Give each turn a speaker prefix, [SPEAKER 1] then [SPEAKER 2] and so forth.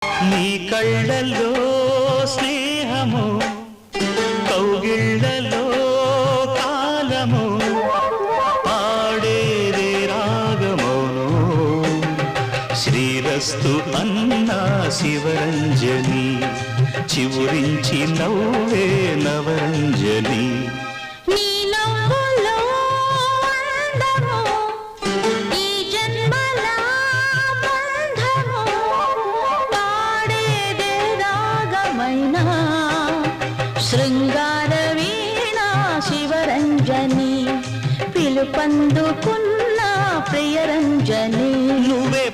[SPEAKER 1] నీ కళ్ళల్లో స్నేహము, కౌగిళ్ళలో కాలము, పాడేదే రాగమౌను. శ్రీరస్తు అన్నా శివరంజని, చివురించి నవ్వే నవరంజని.
[SPEAKER 2] శృంగార వీణ శివరంజని, పిలుపందుకున్న ప్రియరంజని.
[SPEAKER 1] నువ్వే